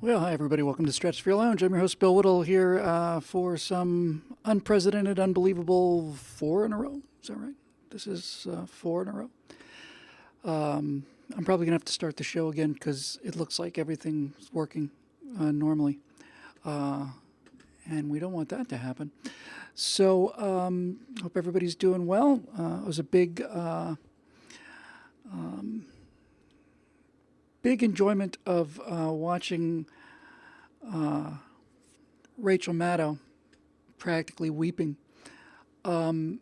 Well, hi everybody. Welcome to Stratosphere Lounge. I'm your host, Bill Whittle, here for some unprecedented, unbelievable 4 in a row. Is that right? This is 4 in a row. I'm probably going to have to start the show again because it looks like everything's working normally. And we don't want that to happen. So, hope everybody's doing well. It was a big enjoyment of watching Rachel Maddow practically weeping. Anyway,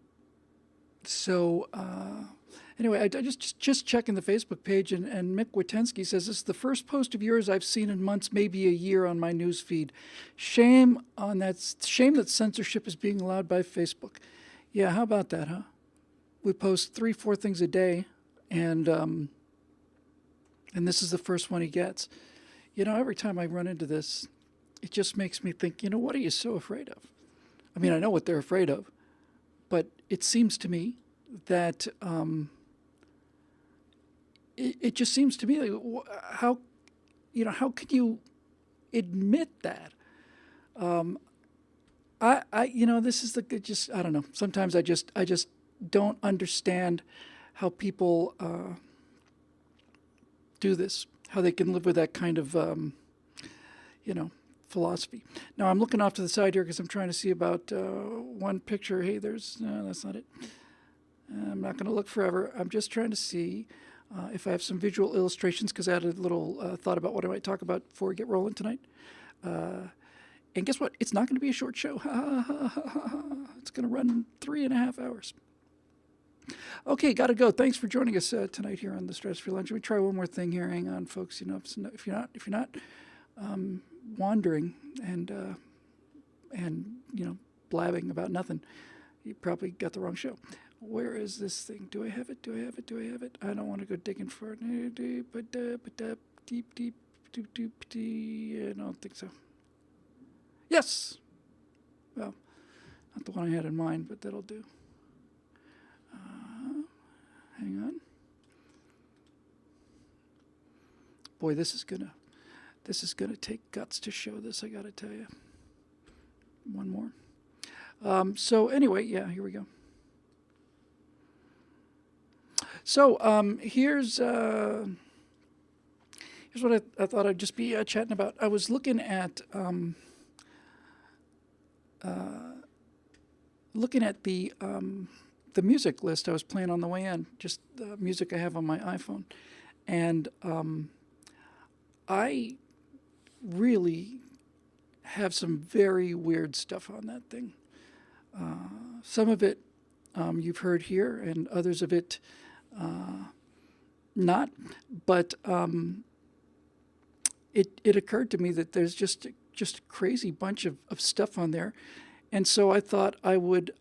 I just checking the Facebook page, and Mick Witensky says, this is the first post of yours I've seen in months, maybe a year, on my news feed. Shame that censorship is being allowed by Facebook. Yeah, how about that, huh? We post 3-4 things a day, and this is the first one he gets. You know, every time I run into this, it just makes me think, what are you so afraid of? I mean, I know what they're afraid of, but it seems to me that it just seems to me like, how could you admit that? This is I don't know. Sometimes I just don't understand how people do this, how they can live with that kind of, philosophy. Now, I'm looking off to the side here because I'm trying to see about one picture. Hey, that's not it. I'm not going to look forever. I'm just trying to see if I have some visual illustrations, because I had a little thought about what I might talk about before we get rolling tonight. And guess what? It's not going to be a short show. It's going to run 3.5 hours. Okay, gotta go. Thanks for joining us tonight here on the Stratosphere Lounge. Let me try one more thing here. Hang on, folks. If you're not wandering and blabbing about nothing, you probably got the wrong show. Where is this thing? Do I have it? I don't want to go digging for it. I don't think so. Yes. Well, not the one I had in mind, but that'll do. Hang on. Boy, this is gonna take guts to show this, I gotta tell you. One more. So anyway, yeah, here we go. So here's what I thought I'd just be chatting about. I was looking at the music list I was playing on the way in, just the music I have on my iPhone. And I really have some very weird stuff on that thing. Some of it you've heard here, and others of it not. But it occurred to me that there's just a crazy bunch of stuff on there. And so I thought I would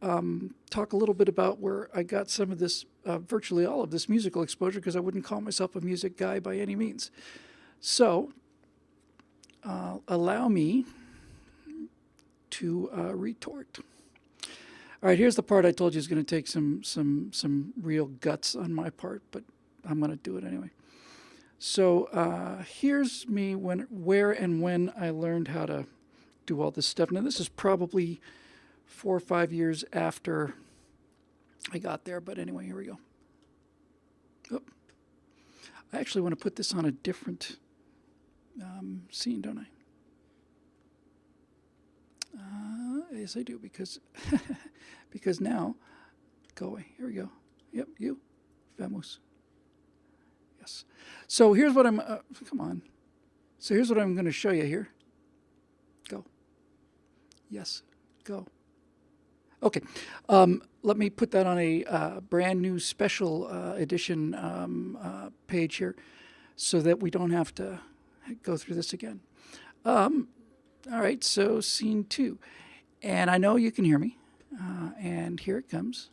talk a little bit about where I got some of this, virtually all of this musical exposure, because I wouldn't call myself a music guy by any means. So allow me to retort. All right, here's the part I told you is going to take some real guts on my part, but I'm going to do it anyway. So here's me where and when I learned how to do all this stuff. Now, this is probably 4 or 5 years after I got there, but anyway, here we go. Oh, I actually want to put this on a different scene, don't I? Yes, I do, because because now, go away. Here we go. Yep, you, vamos. Yes. So here's what I'm. Come on. So here's what I'm going to show you here. Go. Yes, go. Okay, let me put that on a brand new special edition page here, so that we don't have to go through this again. All right, so scene 2. And I know you can hear me, and here it comes.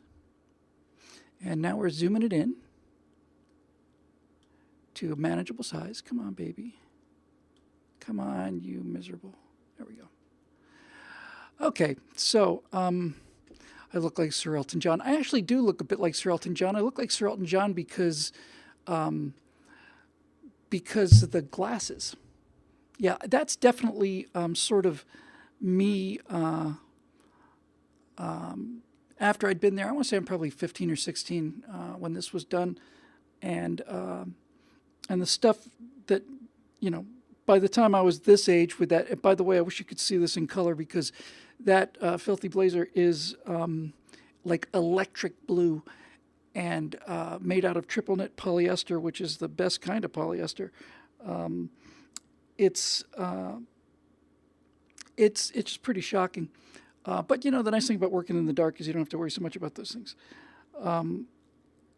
And now we're zooming it in to a manageable size. Come on, baby. Come on, you miserable. There we go. Okay, so I look like Sir Elton John. I actually do look a bit like Sir Elton John. I look like Sir Elton John because of the glasses. Yeah, that's definitely sort of me after I'd been there. I want to say I'm probably 15 or 16 when this was done, and the stuff that, you know, by the time I was this age with that. And by the way, I wish you could see this in color, because that Filthy Blazer is like electric blue and made out of triple knit polyester, which is the best kind of polyester. It's just pretty shocking. But you know, the nice thing about working in the dark is you don't have to worry so much about those things.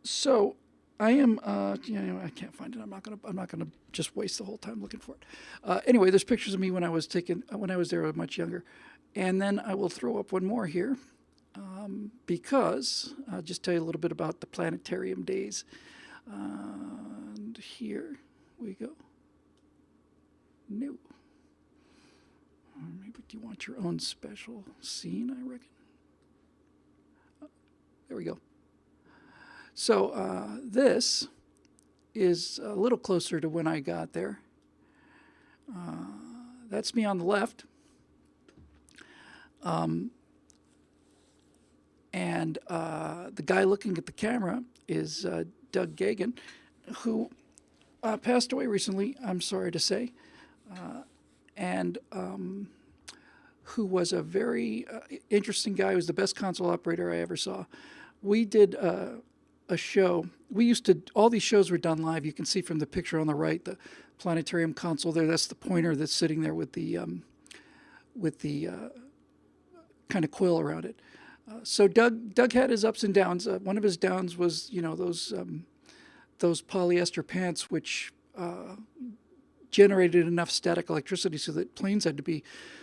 So I am, you know, I can't find it. I'm not gonna just waste the whole time looking for it. Anyway, there's pictures of me when I was there, I was much younger, and then I will throw up one more here, because I'll just tell you a little bit about the planetarium days. And here we go. No. Maybe do you want your own special scene, I reckon? There we go. So this is a little closer to when I got there. That's me on the left. And the guy looking at the camera is Doug Gagan, who passed away recently, I'm sorry to say. And who was a very interesting guy. He was the best console operator I ever saw. We did a show. We used to, all these shows were done live. You can see from the picture on the right, the planetarium console there. That's the pointer that's sitting there with the kind of quill around it. So Doug had his ups and downs. One of his downs was, you know, those polyester pants, which generated enough static electricity so that planes had to be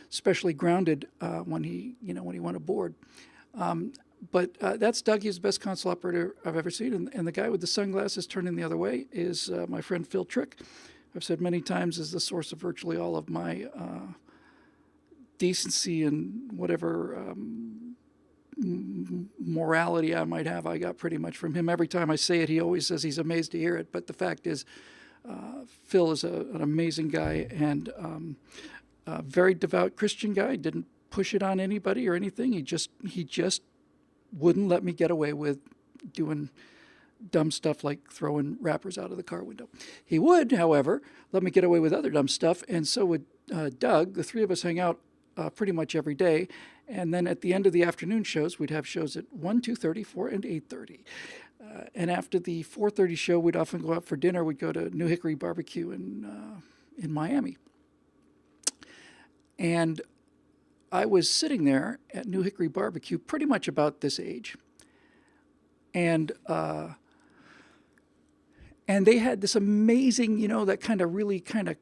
specially grounded when he went aboard. But that's Doug. He's the best console operator I've ever seen. And the guy with the sunglasses turning the other way is my friend Phil Trick. I've said many times is the source of virtually all of my decency and whatever morality I might have. I got pretty much from him. Every time I say it, he always says he's amazed to hear it. But the fact is, Phil is an amazing guy and a very devout Christian guy. Didn't push it on anybody or anything. He just wouldn't let me get away with doing dumb stuff like throwing wrappers out of the car window. He would, however, let me get away with other dumb stuff, and so would Doug. The three of us hang out pretty much every day, and then at the end of the afternoon shows, we'd have shows at 1, 2:30, 4, and 8:30. And after the 4:30 show, we'd often go out for dinner. We'd go to New Hickory Barbecue in Miami. And I was sitting there at New Hickory Barbecue pretty much about this age. And they had this amazing, you know, that kind of really kind of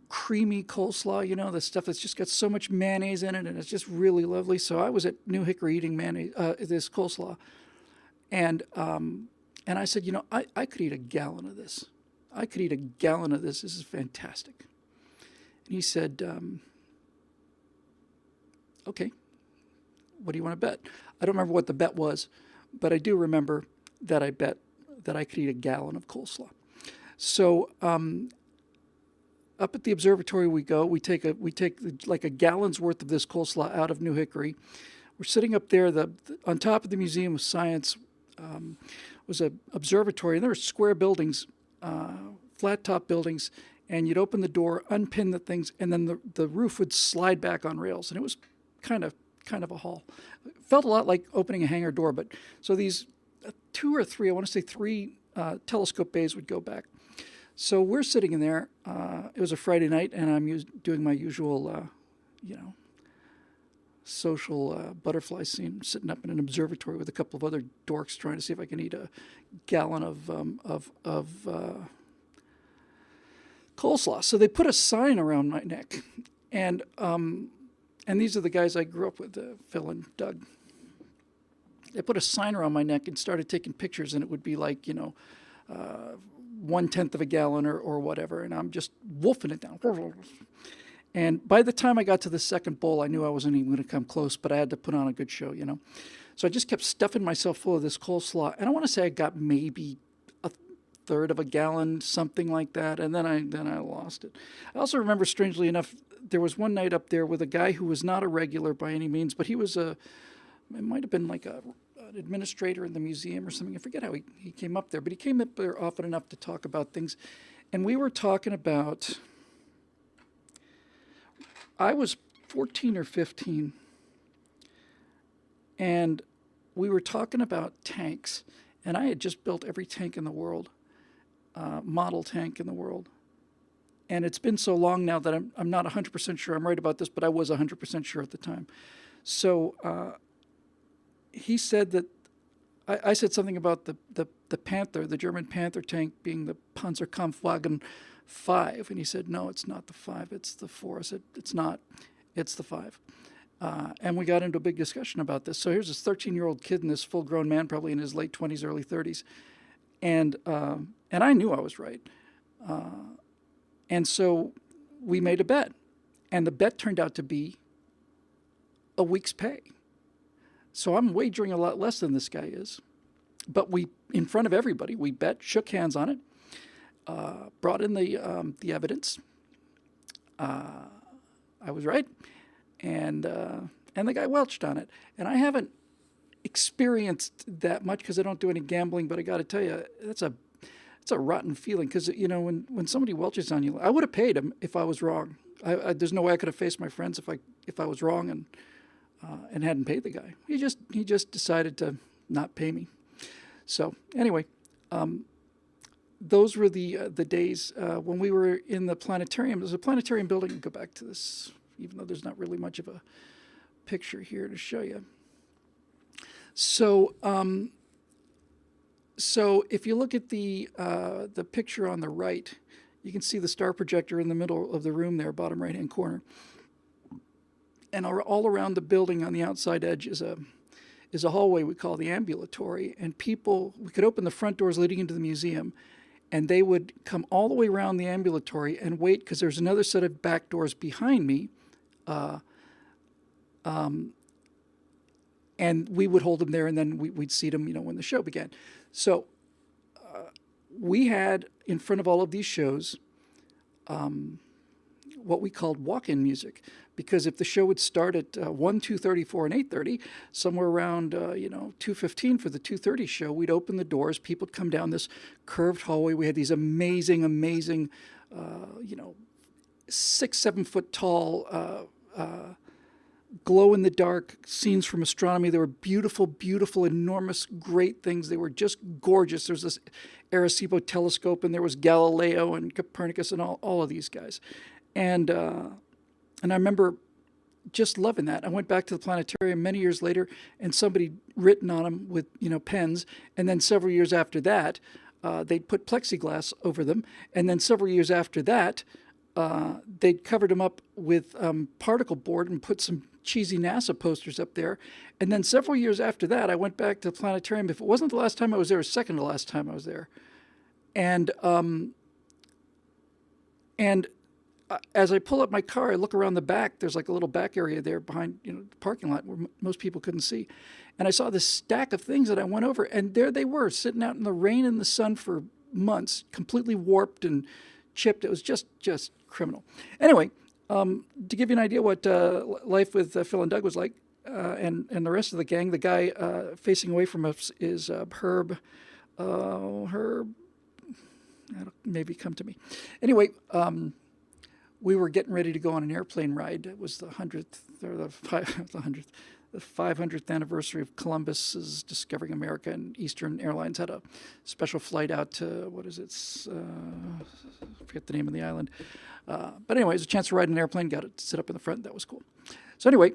creamy coleslaw, you know, the stuff that's just got so much mayonnaise in it, and it's just really lovely. So I was at New Hickory eating mayonnaise, this coleslaw. And I said, you know, I could eat a gallon of this. I could eat a gallon of this. This is fantastic. And he said, okay, what do you want to bet? I don't remember what the bet was, but I do remember that I bet that I could eat a gallon of coleslaw. So up at the observatory we go. We take like a gallon's worth of this coleslaw out of New Hickory. We're sitting up there. On top of the Museum of Science was an observatory, and there were square buildings, flat top buildings, and you'd open the door, unpin the things, and then the roof would slide back on rails, and it was kind of a hall. It felt a lot like opening a hangar door, but so these 2 or 3, I want to say 3 telescope bays would go back. So we're sitting in there. It was a Friday night, and I'm doing my usual, social butterfly scene, sitting up in an observatory with a couple of other dorks trying to see if I can eat a gallon of coleslaw. So they put a sign around my neck, and these are the guys I grew up with, Phil and Doug. They put a sign around my neck and started taking pictures, and it would be like, 1/10 of a gallon or whatever, and I'm just wolfing it down. And by the time I got to the second bowl, I knew I wasn't even going to come close, but I had to put on a good show, So I just kept stuffing myself full of this coleslaw, and I want to say I got maybe third of a gallon, something like that, and then I lost it. I also remember, strangely enough, there was one night up there with a guy who was not a regular by any means, but he was it might have been like an administrator in the museum or something. I forget how he came up there, but he came up there often enough to talk about things. And we were talking about, I was 14 or 15, and we were talking about tanks, and I had just built every tank in the world, model tank in the world. And it's been so long now that I'm not 100% sure I'm right about this, but I was 100% sure at the time. So he said that, I said something about the Panther, the German Panther tank being the Panzerkampfwagen 5. And he said, no, it's not the 5, it's the 4. I said, it's not, it's the 5. And we got into a big discussion about this. So here's this 13-year-old kid and this full-grown man, probably in his late 20s, early 30s. And I knew I was right. And so we made a bet. And the bet turned out to be a week's pay. So I'm wagering a lot less than this guy is. But we, in front of everybody, we bet, shook hands on it, brought in the evidence. I was right. And the guy welched on it. And I haven't experienced that much because I don't do any gambling, but I got to tell you, it's a rotten feeling because, you know, when somebody welches on you, I would have paid him if I was wrong. There's no way I could have faced my friends if I was wrong and hadn't paid the guy. He just decided to not pay me. So anyway, those were the days when we were in the planetarium. There's a planetarium building. I'll go back to this, even though there's not really much of a picture here to show you. So if you look at the picture on the right, you can see the star projector in the middle of the room there, bottom right-hand corner. And all around the building on the outside edge is a hallway we call the ambulatory. And we could open the front doors leading into the museum, and they would come all the way around the ambulatory and wait because there's another set of back doors behind me. And we would hold them there, and then we'd seat them, you know, when the show began. So we had, in front of all of these shows, what we called walk-in music, because if the show would start at 1, 2:30, 4, and 8:30, somewhere around 2:15 for the 2:30 show, we'd open the doors. People would come down this curved hallway. We had these amazing 6-7 foot tall glow-in-the-dark scenes from astronomy. They were beautiful, beautiful, enormous, great things. They were just gorgeous. There's this Arecibo telescope, and there was Galileo and Copernicus and all of these guys. And I remember just loving that. I went back to the planetarium many years later, and somebody written on them with pens. And then several years after that, they'd put plexiglass over them. And then several years after that, they'd covered them up with particle board and put some cheesy NASA posters up there. And then several years after that, I went back to the planetarium. If it wasn't the last time I was there, it was second to last time I was there. And as I pull up my car, I look around the back. There's like a little back area there behind, the parking lot where most people couldn't see. And I saw this stack of things that I went over, and there they were, sitting out in the rain and the sun for months, completely warped and chipped. It was just criminal. Anyway, to give you an idea what life with Phil and Doug was like, and the rest of the gang, the guy facing away from us is Herb. Herb, that'll maybe come to me. Anyway, we were getting ready to go on an airplane ride. It was the 500th anniversary of Columbus's discovering America, and Eastern Airlines had a special flight out to, I forget the name of the island. But anyway, it was a chance to ride an airplane, got to sit up in the front. That was cool. So anyway,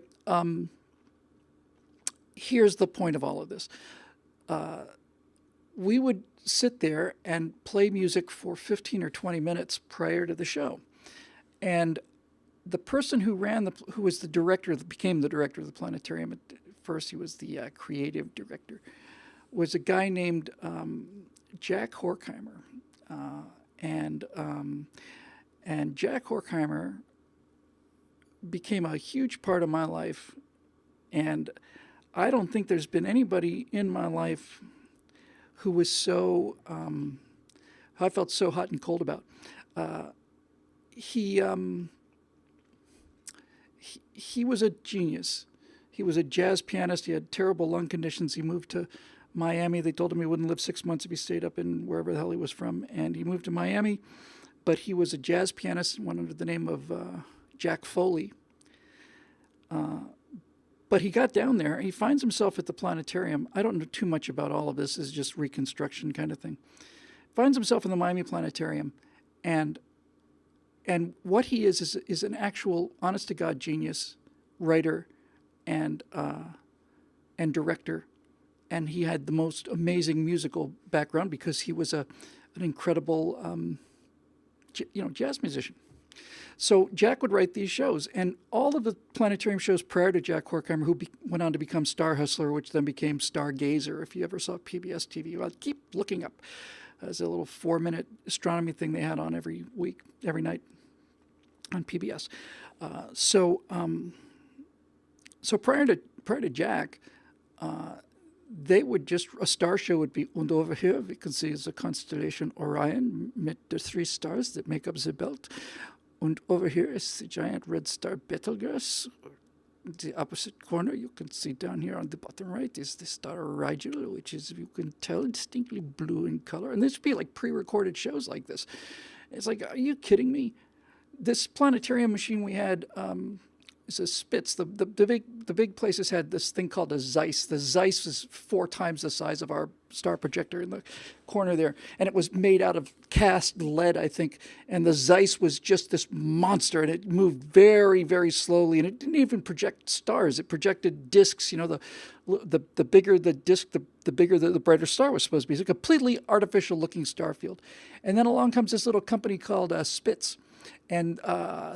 here's the point of all of this. We would sit there and play music for 15 or 20 minutes prior to the show. And the person who was the director, became the director of the planetarium, at first he was the creative director, was a guy named Jack Horkheimer. And Jack Horkheimer became a huge part of my life. And I don't think there's been anybody in my life who was so I felt so hot and cold about. He was a genius. He was a jazz pianist. He had terrible lung conditions. He moved to Miami. They told him he wouldn't live 6 months if he stayed up in wherever the hell he was from. And he moved to Miami. But he was a jazz pianist, went under the name of Jack Foley. But he got down there. He finds himself at the planetarium. I don't know too much about all of this. It's just reconstruction kind of thing. Finds himself in the Miami Planetarium. And what he is an actual, honest-to-God genius writer and director. And he had the most amazing musical background because he was an incredible, jazz musician. So Jack would write these shows, and all of the planetarium shows prior to Jack Horkheimer, who went on to become Star Hustler, which then became Stargazer. If you ever saw PBS TV, well, keep looking up. There's a little 4-minute astronomy thing they had on every night on PBS. So prior to Jack, they would just, a star show would be, and over here we can see the constellation Orion with the 3 stars that make up the belt. And over here is the giant red star Betelgeuse. The opposite corner, you can see down here on the bottom right, is the star Rigel, which is, you can tell, distinctly blue in color. And this would be like pre-recorded shows like this. It's like, are you kidding me? This planetarium machine we had is a Spitz. The big places had this thing called a Zeiss. The Zeiss is 4 times the size of our star projector in the corner there, and it was made out of cast lead, I think. And the Zeiss was just this monster, and it moved very, very slowly, and it didn't even project stars. It projected disks. You know, the bigger the disk, the bigger the brighter star was supposed to be. It's a completely artificial-looking star field. And then along comes this little company called Spitz, and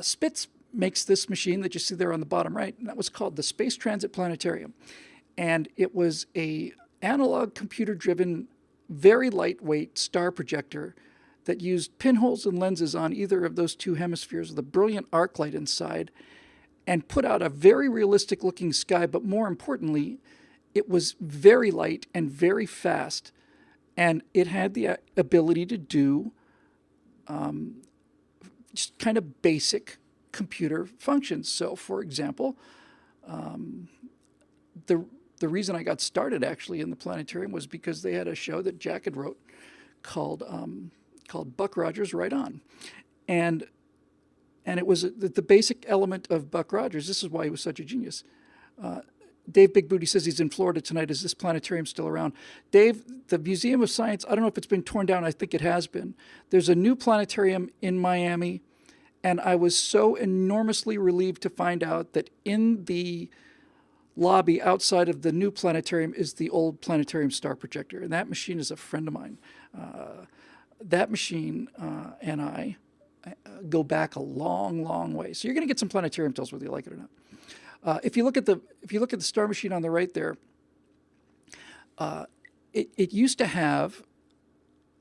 Spitz makes this machine that you see there on the bottom right, and that was called the Space Transit Planetarium. And it was a analog computer-driven, very lightweight star projector that used pinholes and lenses on either of those 2 hemispheres with a brilliant arc light inside and put out a very realistic-looking sky, but more importantly, it was very light and very fast, and it had the ability to do just kind of basic computer functions. So, for example, the reason I got started actually in the planetarium was because they had a show that Jack had wrote called Buck Rogers Right On, and it was the basic element of Buck Rogers. This is why he was such a genius. Dave Big Booty says he's in Florida tonight. Is this planetarium still around? Dave, the Museum of Science, I don't know if it's been torn down. I think it has been. There's a new planetarium in Miami, and I was so enormously relieved to find out that in the lobby outside of the new planetarium is the old planetarium star projector, and that machine is a friend of mine. That machine and I go back a long, long way. So you're going to get some planetarium tells whether you like it or not. If you look at the star machine on the right there, it used to have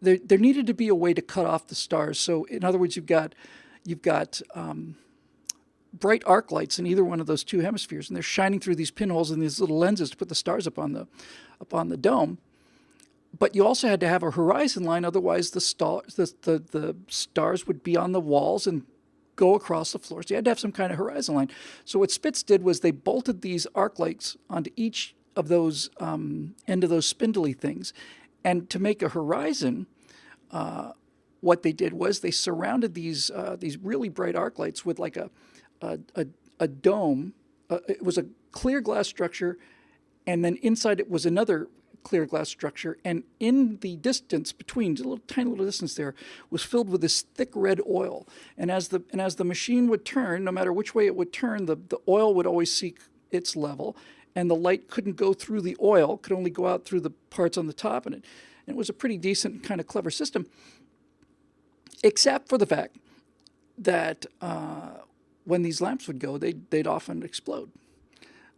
there needed to be a way to cut off the stars. So in other words, you've got bright arc lights in either one of those 2 hemispheres, and they're shining through these pinholes and these little lenses to put the stars up on the dome. But you also had to have a horizon line, otherwise the stars would be on the walls and go across the floor. So you had to have some kind of horizon line. So what Spitz did was they bolted these arc lights onto each of those end of those spindly things, and to make a horizon, what they did was they surrounded these really bright arc lights with like a dome. It was a clear glass structure, and then inside it was another clear glass structure, and in the distance between, just a little tiny little distance there, was filled with this thick red oil. And as the machine would turn, no matter which way it would turn, the oil would always seek its level, and the light couldn't go through the oil, could only go out through the parts on the top, and it was a pretty decent kind of clever system, except for the fact that when these lamps would go, they'd often explode.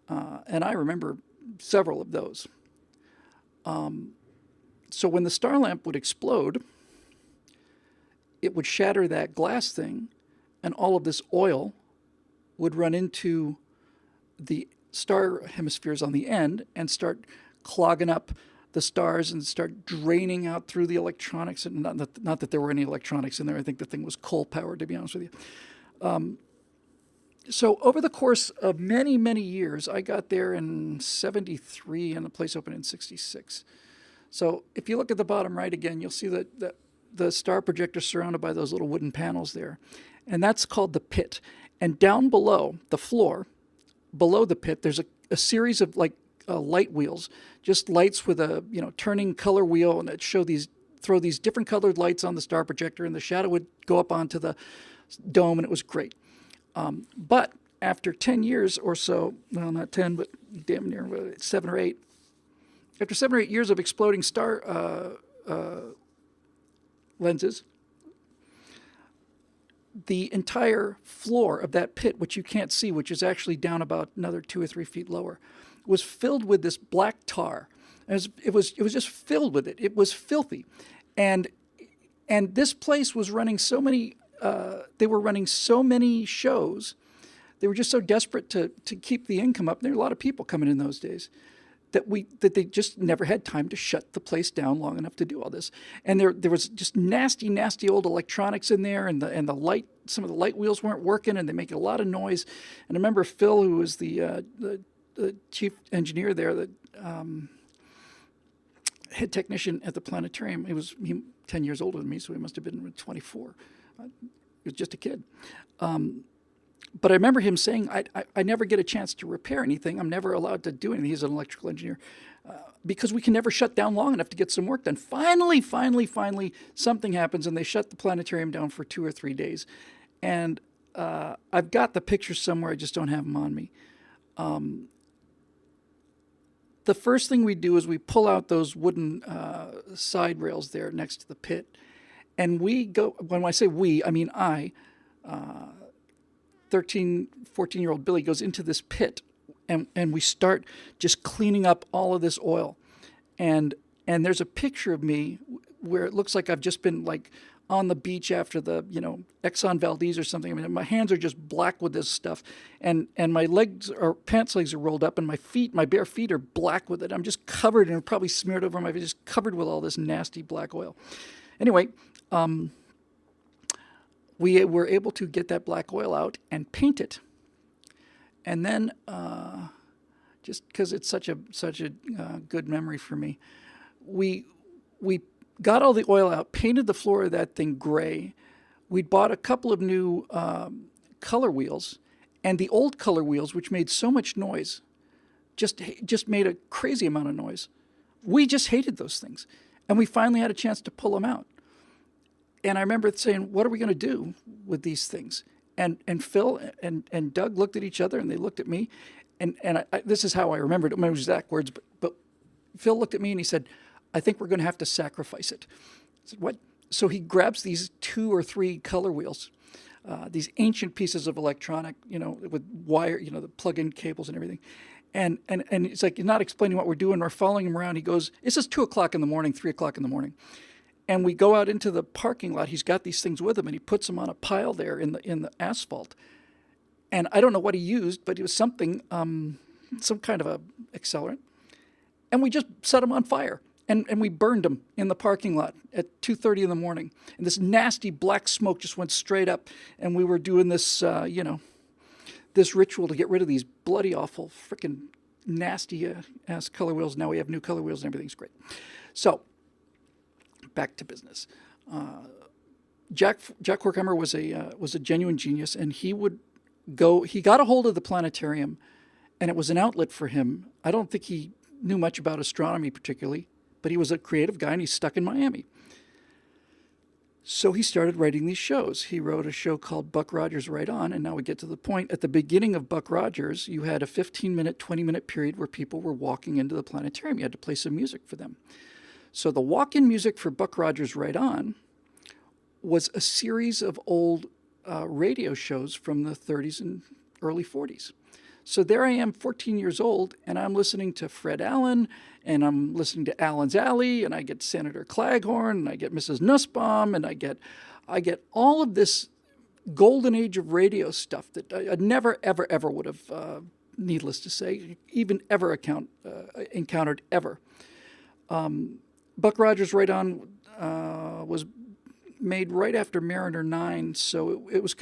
And I remember several of those. So when the star lamp would explode, it would shatter that glass thing, and all of this oil would run into the star hemispheres on the end and start clogging up the stars and start draining out through the electronics. And not that there were any electronics in there. I think the thing was coal powered, to be honest with you. So over the course of many, many years, I got there in 73 and the place opened in 66. So if you look at the bottom right again, you'll see that the star projector is surrounded by those little wooden panels there. And that's called the pit. And down below the floor, below the pit, there's a series of light wheels, just lights with a turning color wheel, and it throw these different colored lights on the star projector, and the shadow would go up onto the dome, and it was great. But after 10 years or so, well, not 10, but damn near 7 or 8, after 7 or 8 years of exploding star lenses, the entire floor of that pit, which you can't see, which is actually down about another 2 or 3 feet lower, was filled with this black tar. It was just filled with it. It was filthy. And this place was running so many, they were running so many shows. They were just so desperate to keep the income up. There were a lot of people coming in those days that they just never had time to shut the place down long enough to do all this. And there was just nasty old electronics in there, and the light, some of the light wheels weren't working, and they make a lot of noise. And I remember Phil, who was the chief engineer there, the head technician at the planetarium. He was 10 years older than me, so he must have been 24. He was just a kid. But I remember him saying, I never get a chance to repair anything. I'm never allowed to do anything. He's an electrical engineer. Because we can never shut down long enough to get some work done. Finally, something happens, and they shut the planetarium down for 2 or 3 days. And I've got the pictures somewhere. I just don't have them on me. The first thing we do is we pull out those wooden side rails there next to the pit. And we go, when I say we, I mean I, 13, 14-year-old Billy goes into this pit, and we start just cleaning up all of this oil. And there's a picture of me where it looks like I've just been on the beach after the, Exxon Valdez or something. I mean, my hands are just black with this stuff, and my pants legs are rolled up, and my bare feet are black with it. I'm just covered, and probably smeared over my face, just covered with all this nasty black oil. Anyway, we were able to get that black oil out and paint it. And then, just because it's such a good memory for me, we got all the oil out, painted the floor of that thing gray. We'd bought a couple of new color wheels, and the old color wheels, which made so much noise, just made a crazy amount of noise. We just hated those things, and we finally had a chance to pull them out. And I remember saying, what are we going to do with these things? And Phil and Doug looked at each other, and they looked at me. And this is how I remember it. I don't remember exact words, but Phil looked at me, and he said, I think we're going to have to sacrifice it. I said, what? So he grabs these 2 or 3 color wheels, these ancient pieces of electronic, with wire, the plug-in cables and everything. And it's like, he's not explaining what we're doing. We're following him around. He goes, it's just 2 o'clock in the morning, 3 o'clock in the morning. And we go out into the parking lot. He's got these things with him, and he puts them on a pile there in the asphalt. And I don't know what he used, but it was something, some kind of a accelerant. And we just set them on fire. And we burned them in the parking lot at 2:30 in the morning. And this nasty black smoke just went straight up. And we were doing this, this ritual to get rid of these bloody, awful, freaking nasty ass color wheels. Now we have new color wheels, and everything's great. So, back to business. Jack Horkheimer was a genuine genius, and he got a hold of the planetarium, and it was an outlet for him. I don't think he knew much about astronomy particularly, but he was a creative guy, and he's stuck in Miami. So he started writing these shows. He wrote a show called Buck Rogers Right On, and now we get to the point. At the beginning of Buck Rogers, you had a 15-minute, 20-minute period where people were walking into the planetarium. You had to play some music for them. So the walk-in music for Buck Rogers Right On was a series of old radio shows from the 30s and early 40s. So there I am, 14 years old, and I'm listening to Fred Allen, and I'm listening to Allen's Alley, and I get Senator Claghorn, and I get Mrs. Nussbaum, and I get all of this golden age of radio stuff that I never, ever, ever would have, needless to say, even ever encountered ever. Buck Rogers Right On was made right after Mariner 9, so it was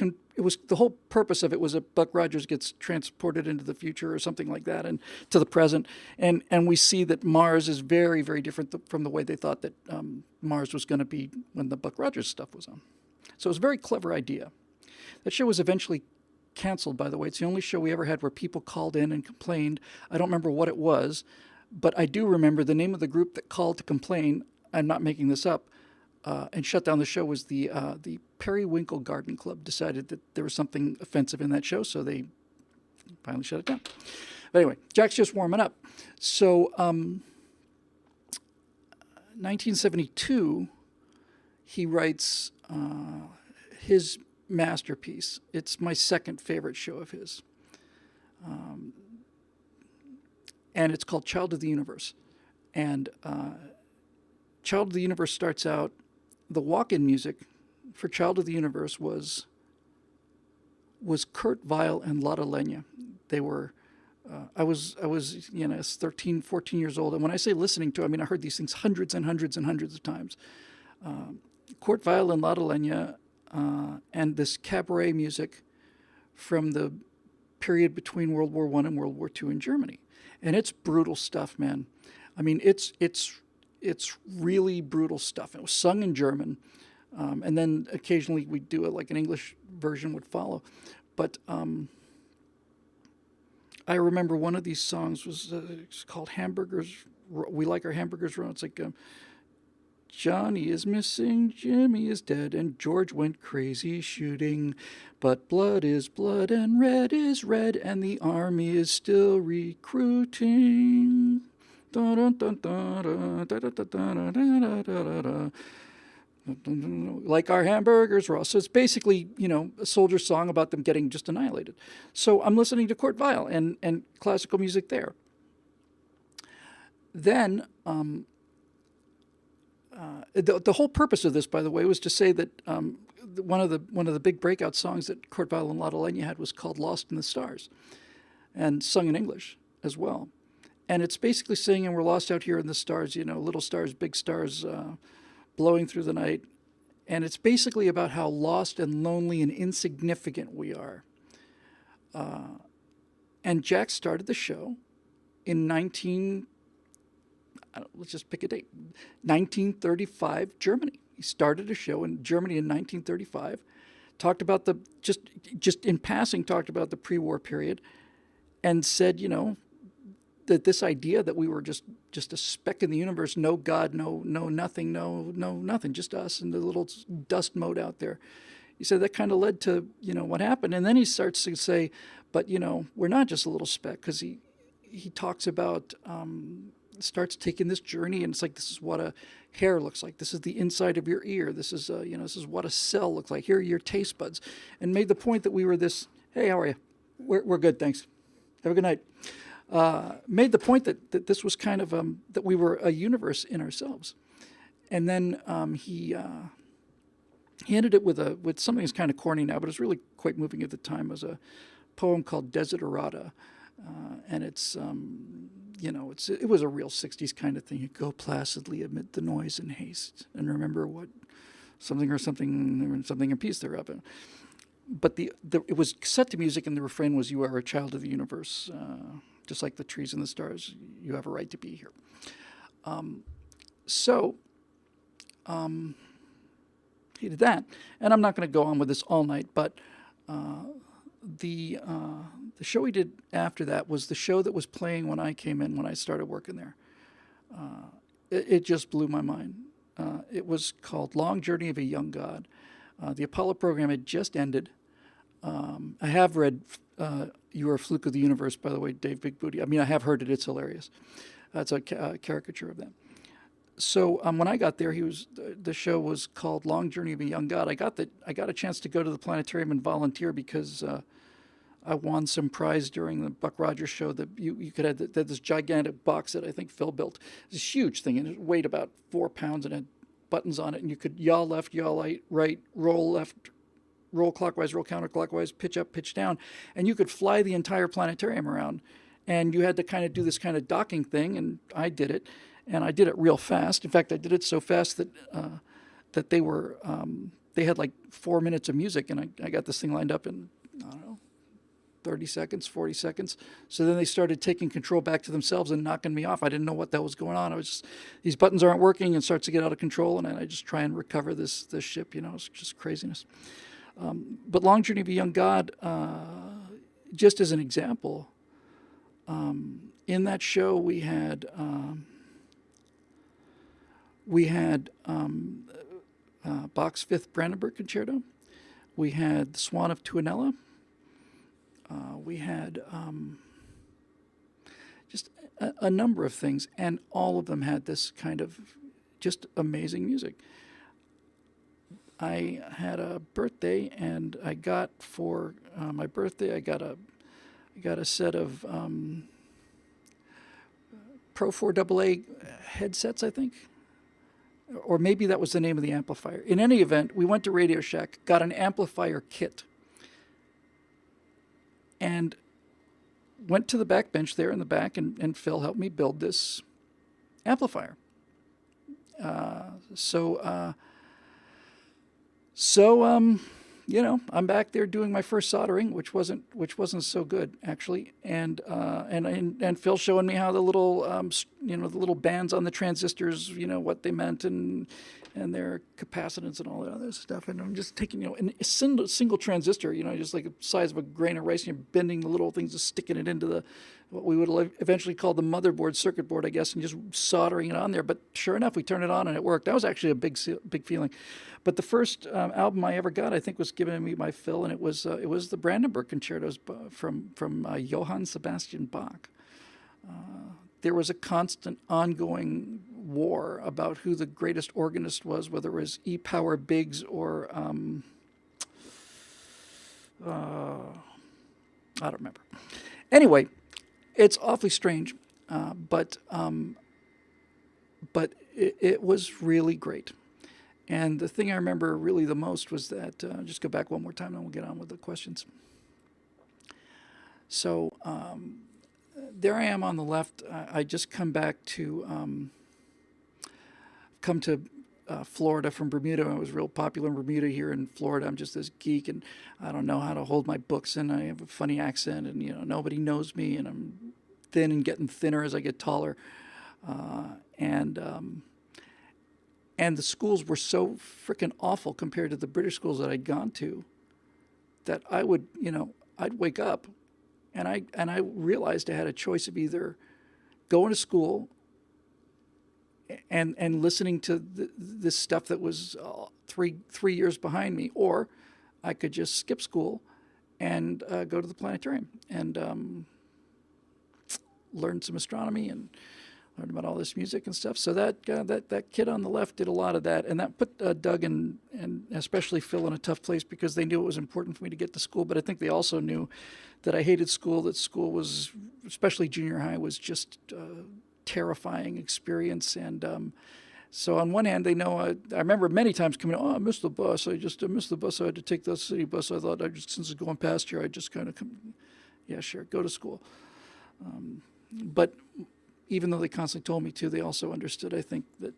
the whole purpose of it was that Buck Rogers gets transported into the future or something like that, and to the present, and we see that Mars is very, very different from the way they thought that Mars was going to be when the Buck Rogers stuff was on. So it was a very clever idea. That show was eventually canceled, by the way. It's the only show we ever had where people called in and complained. I don't remember what it was, but I do remember the name of the group that called to complain. I'm not making this up. And shut down the show was the Periwinkle Garden Club. Decided that there was something offensive in that show, so they finally shut it down. But anyway, Jack's just warming up. So 1972, he writes his masterpiece. It's my second favorite show of his. And it's called Child of the Universe. And Child of the Universe starts out, the walk-in music for Child of the Universe was Kurt Weill and Lotte Lenya. They were, I was 13, 14 years old. And when I say listening to, I mean, I heard these things hundreds and hundreds and hundreds of times. Kurt Weill and Lotte Lenya, and this cabaret music from the period between World War I and World War II in Germany. And it's brutal stuff, man. I mean, it's really brutal stuff. It was sung in German, and then occasionally we'd do it like an English version would follow. But I remember one of these songs was it's called Hamburgers. We Like Our Hamburgers Raw. It's like Johnny is missing, Jimmy is dead, and George went crazy shooting. But blood is blood and red is red, and the army is still recruiting. Like Our Hamburgers Raw. So it's basically, a soldier's song about them getting just annihilated. So I'm listening to Kurt Weill and classical music there. Then the whole purpose of this, by the way, was to say that one of the big breakout songs that Kurt Weill and Lotte Lenya had was called "Lost in the Stars," and sung in English as well. And it's basically saying, and we're lost out here in the stars, little stars, big stars, blowing through the night. And it's basically about how lost and lonely and insignificant we are. And Jack started the show in let's just pick a date, 1935, Germany. He started a show in Germany in 1935, talked about just in passing, talked about the pre-war period, and said, that this idea that we were just a speck in the universe, no God, no nothing, no nothing, just us and the little dust mote out there. He said that kind of led to, what happened. And then he starts to say, but, we're not just a little speck, because he talks about, starts taking this journey, and it's like, this is what a hair looks like. This is the inside of your ear. This is, this is what a cell looks like. Here are your taste buds. And made the point that we were this, hey, how are you? We're good, thanks. Have a good night. Made the point that this was kind of, that we were a universe in ourselves. And then he ended it with something that's kind of corny now, but it's really quite moving at the time. It was a poem called Desiderata. And it's, it was a real 60s kind of thing. You go placidly amid the noise and haste and remember what something in peace thereof. But it was set to music, and the refrain was, "You are a child of the universe, just like the trees and the stars. You have a right to be here." He did that, and I'm not going to go on with this all night. But the show he did after that was the show that was playing when I came in, when I started working there. It just blew my mind. It was called "Long Journey of a Young God." The Apollo program had just ended. I have read "You Are a Fluke of the Universe," by the way, Dave Big Booty. I mean, I have heard it. It's hilarious. It's a caricature of that. So when I got there, the show was called "Long Journey of a Young God." I got a chance to go to the planetarium and volunteer because I won some prize during the Buck Rogers show. That you could have this gigantic box that I think Phil built. It's a huge thing, and it weighed about 4 pounds, and had buttons on it, and you could yaw left, yaw right, roll left, roll clockwise, roll counterclockwise, pitch up, pitch down, and you could fly the entire planetarium around. And you had to kind of do this kind of docking thing, and I did it. and I did it real fast. In fact, I did it so fast that that they had like 4 minutes of music, and I got this thing lined up in, I don't know, 30 seconds, 40 seconds. So then they started taking control back to themselves and knocking me off. I didn't know what that was going on. I was just, these buttons aren't working, and starts to get out of control, and I just try and recover this ship. It's just craziness. But Long Journey of a Young God, just as an example, in that show we had Bach's Fifth Brandenburg Concerto. We had The Swan of Tuonela. We had just a number of things, and all of them had this kind of just amazing music. I had a birthday, and I got for my birthday, I got a set of Pro 4AA headsets, I think. Or maybe that was the name of the amplifier. In any event, we went to Radio Shack, got an amplifier kit, and went to the back bench there in the back, and Phil helped me build this amplifier. I'm back there doing my first soldering, which wasn't so good actually, and Phil showing me how the little the little bands on the transistors, what they meant, and their capacitance and all that other stuff. And I'm just taking a single transistor, just like the size of a grain of rice, and you're bending the little things, just sticking it into what we would eventually call the motherboard, circuit board, I guess, and just soldering it on there. But sure enough, we turned it on and it worked. That was actually a big feeling. But the first album I ever got, I think, was given to me by Phil, and it was the Brandenburg Concertos from Johann Sebastian Bach. There was a constant, ongoing war about who the greatest organist was, whether it was E. Power Biggs or I don't remember. Anyway, it's awfully strange, but it was really great. And the thing I remember really the most was that, just go back one more time and we'll get on with the questions. So there I am on the left. I just come to Florida from Bermuda. I was real popular in Bermuda. Here in Florida, I'm just this geek, and I don't know how to hold my books, and I have a funny accent, and nobody knows me, and I'm thin and getting thinner as I get taller, and the schools were so freaking awful compared to the British schools that I'd gone to, that I would, I'd wake up, and I realized I had a choice of either going to school and listening to this stuff that was 3 years behind me, or I could just skip school and go to the planetarium and learn some astronomy and learn about all this music and stuff. So that kid on the left did a lot of that, and that put Doug and especially Phil in a tough place, because they knew it was important for me to get to school. But I think they also knew that I hated school. That school was, especially junior high, was just terrifying experience. And so on one hand, they know I remember many times coming, I missed the bus. I missed the bus. I had to take the city bus. I thought, since it's going past here, I just kind of come, yeah, sure, go to school. But even though they constantly told me to, they also understood, I think, that,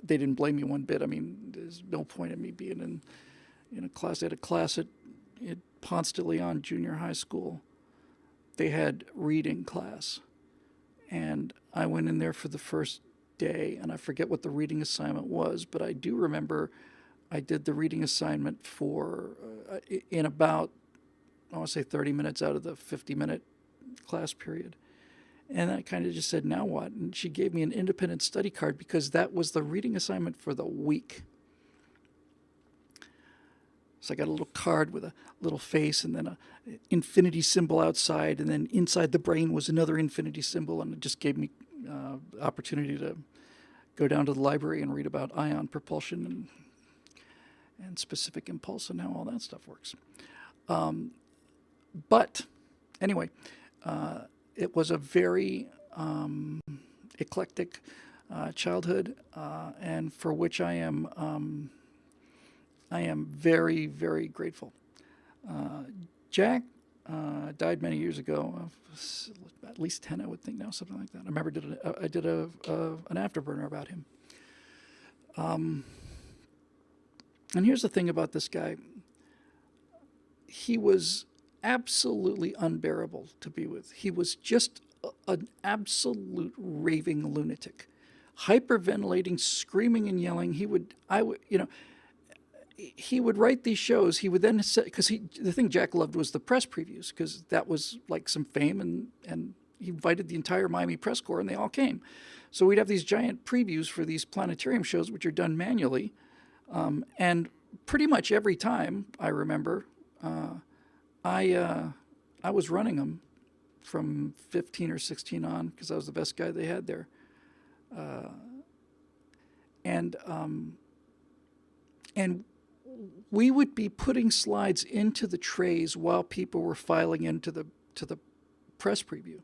they didn't blame me one bit. I mean, there's no point in me being in a class. I had a class at Ponce de Leon Junior High School. They had reading class. And I went in there for the first day, and I forget what the reading assignment was, but I do remember I did the reading assignment for, in about, I want to say 30 minutes out of the 50-minute class period. And I kind of just said, now what? And she gave me an independent study card, because that was the reading assignment for the week. So I got a little card with a little face, and then a infinity symbol outside, and then inside the brain was another infinity symbol, and it just gave me opportunity to go down to the library and read about ion propulsion and specific impulse and how all that stuff works. But anyway, it was a very eclectic childhood, and for which I am very, very grateful. Jack, Died many years ago. At least 10, I would think now, something like that. I remember I did an afterburner about him. And here's the thing about this guy. He was absolutely unbearable to be with. He was just an absolute raving lunatic, hyperventilating, screaming and yelling. He would write these shows. He would then say, because the thing Jack loved was the press previews, because that was like some fame, and he invited the entire Miami press corps, and they all came. So we'd have these giant previews for these planetarium shows, which are done manually, and pretty much every time I remember, I was running them from 15 or 16 on, because I was the best guy they had there, and we would be putting slides into the trays while people were filing into the press preview.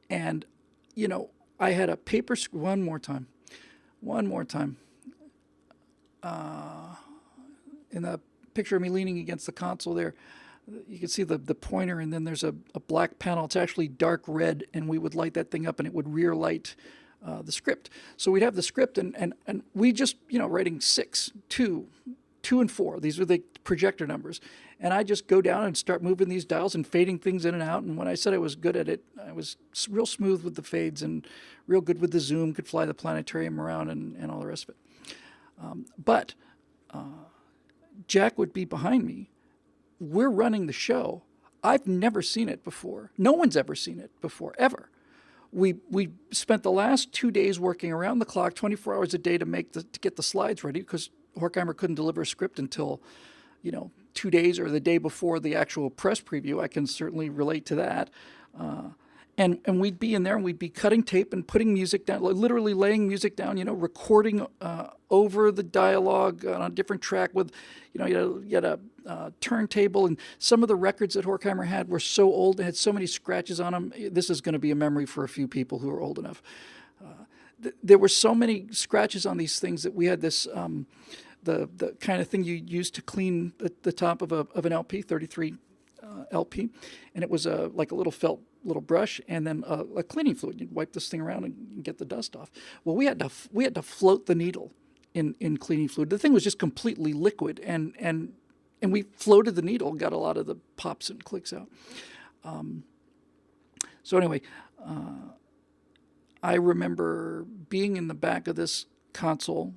And, I had a paper one more time. In the picture of me leaning against the console there, you can see the pointer, and then there's a black panel. It's actually dark red, and we would light that thing up, and it would rear light the script. So we'd have the script, and we just, writing 6, 2, 2, and 4. These were the projector numbers. And I just go down and start moving these dials and fading things in and out. And when I said I was good at it, I was real smooth with the fades and real good with the zoom, could fly the planetarium around and all the rest of it. But Jack would be behind me. We're running the show. I've never seen it before. No one's ever seen it before, ever. We spent the last 2 days working around the clock, 24 hours a day to get the slides ready, because Horkheimer couldn't deliver a script until, 2 days or the day before the actual press preview. I can certainly relate to that. And we'd be in there, and we'd be cutting tape and putting music down, literally laying music down, recording over the dialogue on a different track with, you had a turntable, and some of the records that Horkheimer had were so old, they had so many scratches on them. This is going to be a memory for a few people who are old enough. There were so many scratches on these things that we had this, the kind of thing you use to clean the top of an LP, 33 LP, and it was like a little felt little brush, and then a cleaning fluid. You'd wipe this thing around and get the dust off. Well, we had to float the needle in cleaning fluid. The thing was just completely liquid, and we floated the needle, got a lot of the pops and clicks out. So anyway, I remember being in the back of this console.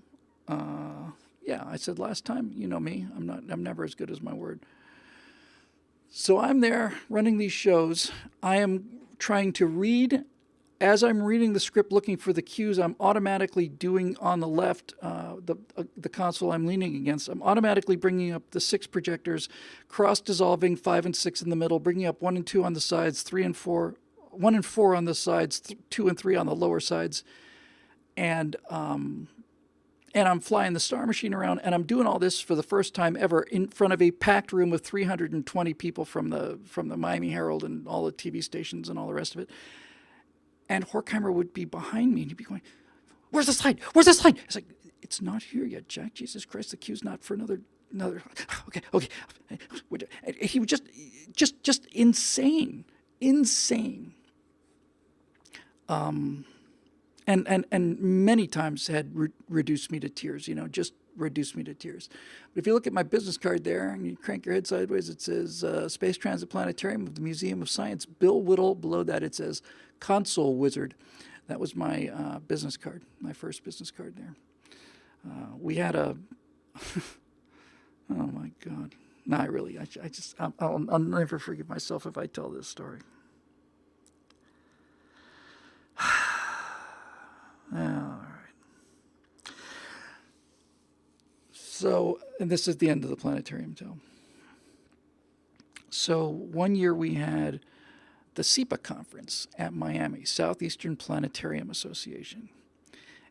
I said last time, you know me, I'm never as good as my word. So I'm there running these shows. I am trying to read. As I'm reading the script, looking for the cues, I'm automatically doing on the left, the console I'm leaning against. I'm automatically bringing up the 6 projectors, cross-dissolving 5 and 6 in the middle, bringing up 1 and 2 on the sides, 3 and 4, 1 and 4 on the sides, 2 and 3 on the lower sides. And I'm flying the Star Machine around, and I'm doing all this for the first time ever in front of a packed room of 320 people from the Miami Herald and all the TV stations and all the rest of it. And Horkheimer would be behind me, and he'd be going, "Where's the slide? Where's the slide?" It's like, "It's not here yet, Jack. Jesus Christ, the cue's not for another. Okay. He was just insane. And many times had reduced me to tears, just reduced me to tears. But if you look at my business card there and you crank your head sideways, it says Space Transit Planetarium of the Museum of Science, Bill Whittle. Below that it says Console Wizard. That was my business card, my first business card there. We had a, oh my God. No, I'll never forgive myself if I tell this story. All right. So, and this is the end of the planetarium tale. So one year we had the SEPA conference at Miami, Southeastern Planetarium Association.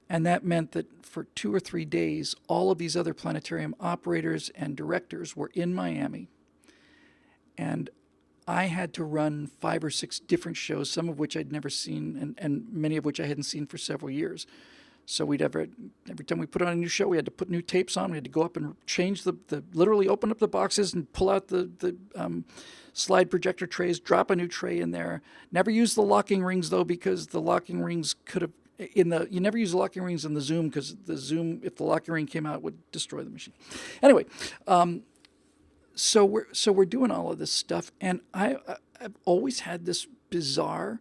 And that meant that for 2 or 3 days, all of these other planetarium operators and directors were in Miami. And I had to run 5 or 6 different shows, some of which I'd never seen, and many of which I hadn't seen for several years. So every time we put on a new show, we had to put new tapes on. We had to go up and change literally open up the boxes and pull out the slide projector trays, drop a new tray in there. Never use the locking rings though, because the locking rings could have, you never use the locking rings in the Zoom, because the Zoom, if the locking ring came out, would destroy the machine. Anyway, so we're doing all of this stuff, and I've always had this bizarre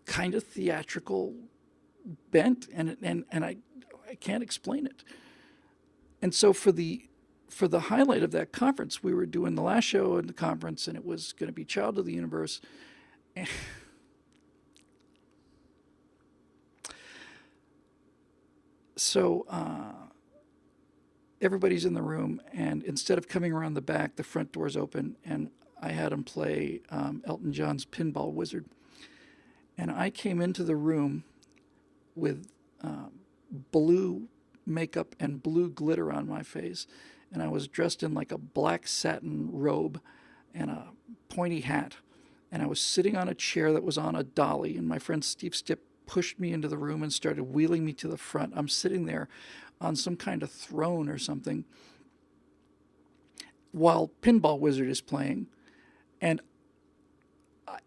kind of theatrical bent, and I can't explain it. And so for the highlight of that conference, we were doing the last show in the conference, and it was going to be Child of the Universe. And so everybody's in the room, and instead of coming around the back, the front door's open, and I had them play Elton John's Pinball Wizard. And I came into the room with blue makeup and blue glitter on my face, and I was dressed in like a black satin robe and a pointy hat, and I was sitting on a chair that was on a dolly, and my friend Steve Stipp pushed me into the room and started wheeling me to the front. I'm sitting there on some kind of throne or something while Pinball Wizard is playing, and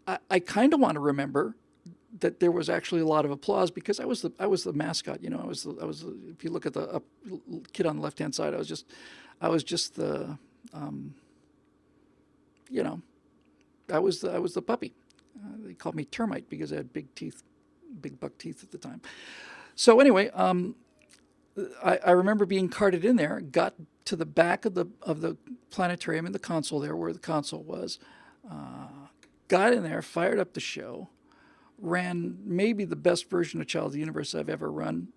I kind of want to remember that there was actually a lot of applause, because I was the mascot. You know, I was if you look at the kid on the left hand side, I was just the you know, I was the puppy. They called me Termite because I had big teeth, big buck teeth at the time. So anyway, I remember being carted in there, got to the back of the planetarium in the console there, where the console was, got in there, fired up the show, ran maybe the best version of Child of the Universe I've ever run,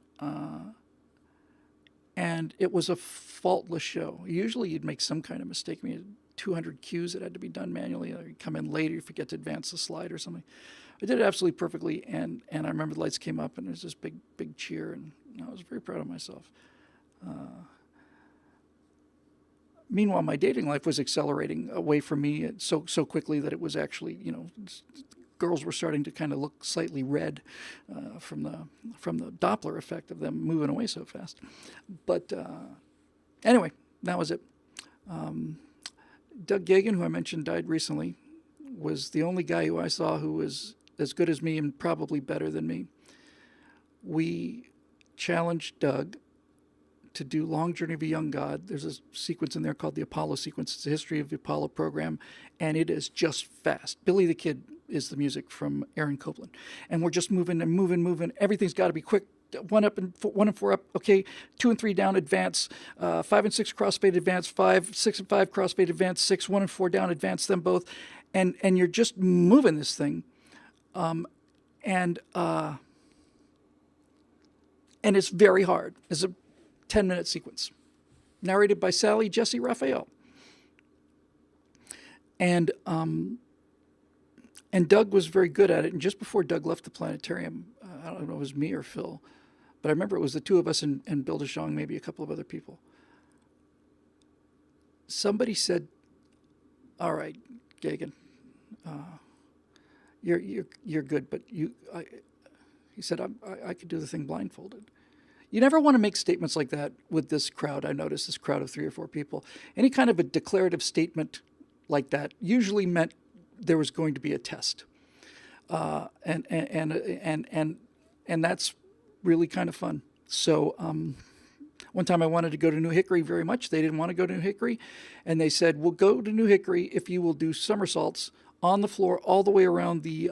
and it was a faultless show. Usually you'd make some kind of mistake. I mean, 200 cues that had to be done manually, or you'd come in later, you forget to advance the slide or something. I did it absolutely perfectly, and I remember the lights came up, and there was this big cheer, and I was very proud of myself. Meanwhile, my dating life was accelerating away from me so quickly that it was actually, you know, girls were starting to kind of look slightly red from the Doppler effect of them moving away so fast. But anyway, that was it. Doug Gagan, who I mentioned died recently, was the only guy who I saw who was as good as me and probably better than me. We challenged Doug to do Long Journey of a Young God. There's a sequence in there called the Apollo sequence. It's a history of the Apollo program, and it is just fast. Billy the Kid is the music from Aaron Copland. And we're just moving and moving. Everything's got to be quick. 1 up and 1 and 4 up. Okay, 2 and 3 down, advance. 5 and 6 crossfade, advance. 5, 6 and 5 crossfade, advance. 6, 1 and 4 down, advance them both. And you're just moving this thing. And it's very hard. It's a 10-minute sequence, narrated by Sally Jesse Raphael. And Doug was very good at it. And just before Doug left the planetarium, I don't know if it was me or Phil, but I remember it was the two of us and Bill DeJong, maybe a couple of other people. Somebody said, "All right, Gagan, you're good, but he said, I could do the thing blindfolded." You never want to make statements like that with this crowd. I noticed this crowd of 3 or 4 people. Any kind of a declarative statement like that usually meant there was going to be a test, and that's really kind of fun. So one time I wanted to go to New Hickory very much. They didn't want to go to New Hickory, and they said, "We'll go to New Hickory if you will do somersaults on the floor all the way around the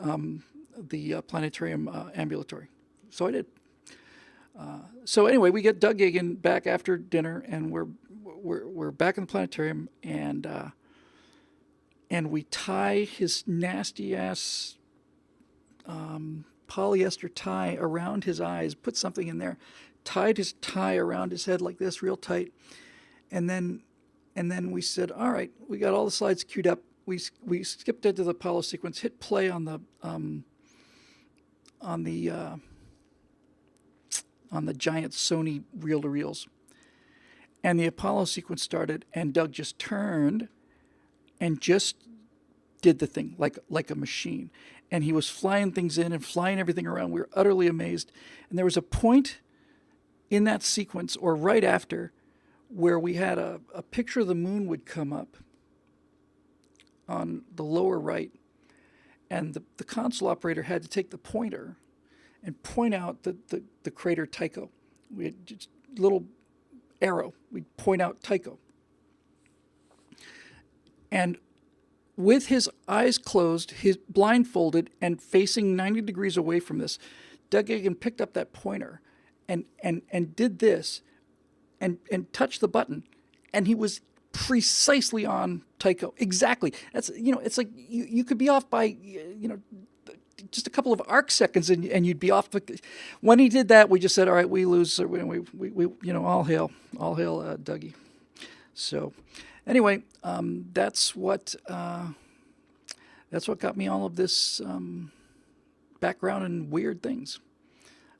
planetarium ambulatory." So I did. So anyway, we get Doug Gagan back after dinner, and we're back in the planetarium, and we tie his nasty ass polyester tie around his eyes, put something in there, tied his tie around his head like this, real tight, and then we said, "All right, we got all the slides queued up." We skipped into the Apollo sequence, hit play on the giant Sony reel-to-reels. And the Apollo sequence started, and Doug just turned and just did the thing like a machine. and he was flying things in and flying everything around. We were utterly amazed. And there was a point in that sequence, or right after, where we had a picture of the moon would come up on the lower right. And the console operator had to take the pointer and point out the crater Tycho. We had just a little arrow. We'd point out Tycho. And with his eyes closed, his blindfolded, and facing 90 degrees away from this, Doug Egan picked up that pointer and did this and touched the button. And he was precisely on Tycho. Exactly. That's, it's like you could be off by, just a couple of arc seconds and you'd be off. When he did that, we just said, all right, we lose. We all hail Dougie. So anyway, that's what got me all of this background and weird things.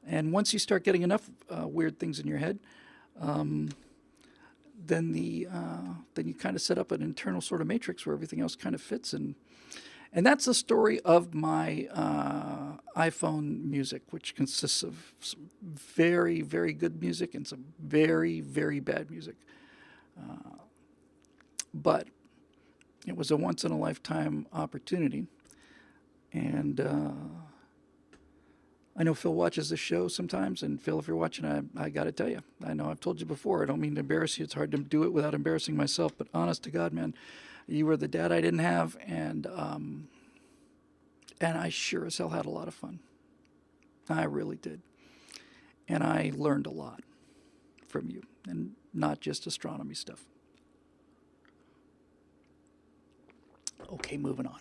And once you start getting enough weird things in your head, then you kind of set up an internal sort of matrix where everything else kind of fits. And that's the story of my iPhone music, which consists of some very, very good music and some very, very bad music. But it was a once-in-a-lifetime opportunity. And I know Phil watches this show sometimes. And Phil, if you're watching, I got to tell you, I know I've told you before, I don't mean to embarrass you. It's hard to do it without embarrassing myself. But honest to God, man, you were the dad I didn't have. And I sure as hell had a lot of fun. I really did. And I learned a lot from you. And not just astronomy stuff. Okay, moving on.